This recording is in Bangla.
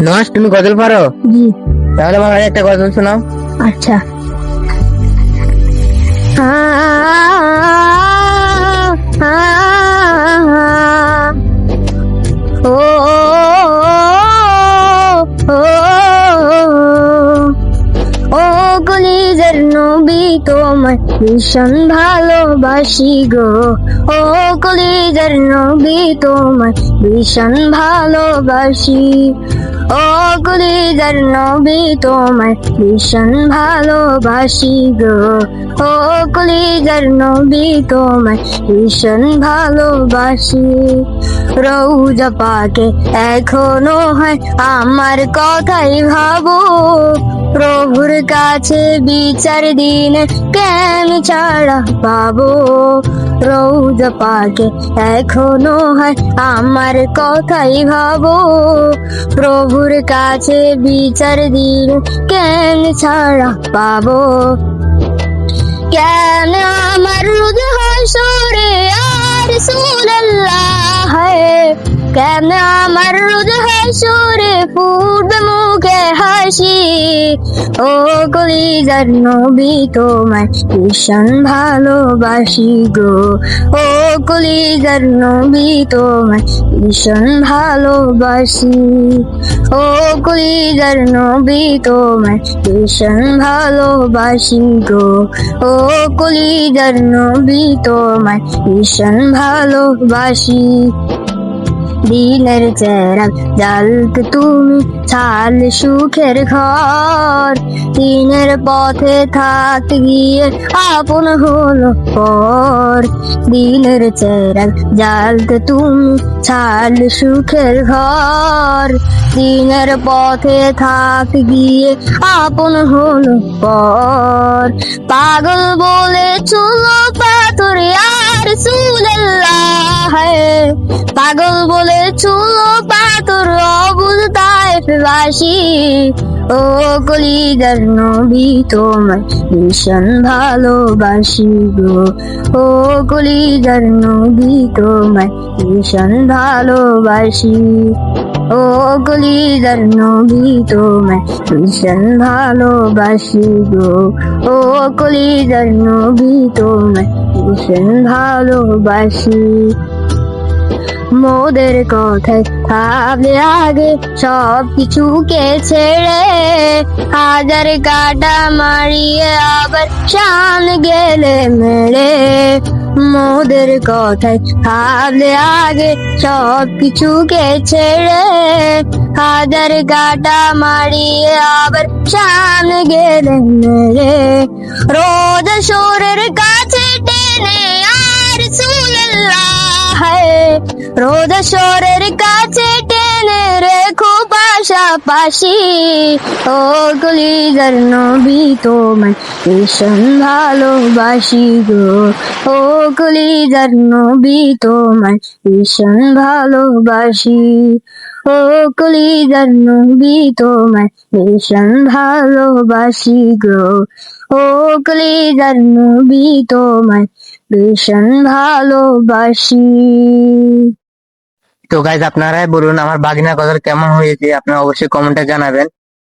নস, তুমি গজল পারো? জি। তাহলে আমার একটা গজল শোনাও। আচ্ছা। ও ও কলিজার নবী, তোমায় ভীষণ ভালোবাসি গো। ও কলিজার নবী, তোমায় ভীষণ ভালোবাসি। ও কলিজার নবী, তোমায় ভীষণ ভালোবাসি গো। ও কলিজার নবী, তোমায় ভীষণ ভালোবাসি। রৌজা পাকে এখনো হয় আমার কথাই ভাবো, প্রভুর কাছে বিচার দিনে কেন ছাড়া পাবো। রৌজা পাকে এখনো হয় আমার কথাই ভাবো, প্রভুর কাছে বিচার দিনে কেন ছাড়া পাবো। কেন আমার রোজ হাসরে আর রাসূলুল্লাহ, কেন আমার রোজ হাসরে ফুটবে মুখে হাসি। ও কলিজার নবী, তোমায় ভীষণ ভালোবাসি গো। ও কলিজার নবী, তোমায় ভীষণ ভালোবাসি। ও কলিজার নবী, তোমায় ভীষণ ভালোবাসি গো। ও কলিজার নবী, তোমায় ভীষণ ভালোবাসি। দিনের চেরাগ জ্বালতে তুমি ছাল সুখের ঘর, দিনের পথে থাকতে গিয়ে আপন হলো পর। দিনের চেরাগ জ্বালতে তুমি ছাল সুখের ঘর, দিনের পথে থাকতে গিয়ে আপন হলো পর। পাগল বলে চুলো পাথর আর রাসূলুল্লাহ, পাগল বলে চুলো পাথর অবুঝ তায়েফবাসী। ও কলিজার নবী, তোমায় ভীষণ ভালোবাসি গো। ও কলিজার নবী, তোমায় ভীষণ ভালোবাসি। ও কলিজার নবী, তোমায় ভীষণ ভালোবাসি গো। ও কলিজার নবী, তোমায় ভীষণ ভালোবাসি। মোদের কথায় ভাবলে আগে সব কিছুকে ছেড়ে, হাজার কাটা মারিয়ে আবার শান গেলে মেরে। মোদের কথায় ভাবলে আগে সব কিছুকে ছেড়ে, হাজার কাটা মারিয়ে আবার শান গেলে মেরে। রোজ শোরের কাছে টেনে আর রাসূলুল্লাহ, রোজ শোরের কাছে টেনে রেখো পাশাপাশি। ও কলিজার নবী, তোমায় ভীষণ ভালোবাসি গো। ও কলিজার নবী, তোমায় ভীষণ ভালোবাসি। ও কলিজার নবী, তোমায় ভীষণ ভালোবাসি গো। ও কলিজার নবী, তোমায় ভীষণ ভালোবাসি। তো গাইজ, আপনারাই বলুন আমার বাগিনা গজল কেমন হয়েছে, আপনারা অবশ্যই কমেন্টে জানাবেন।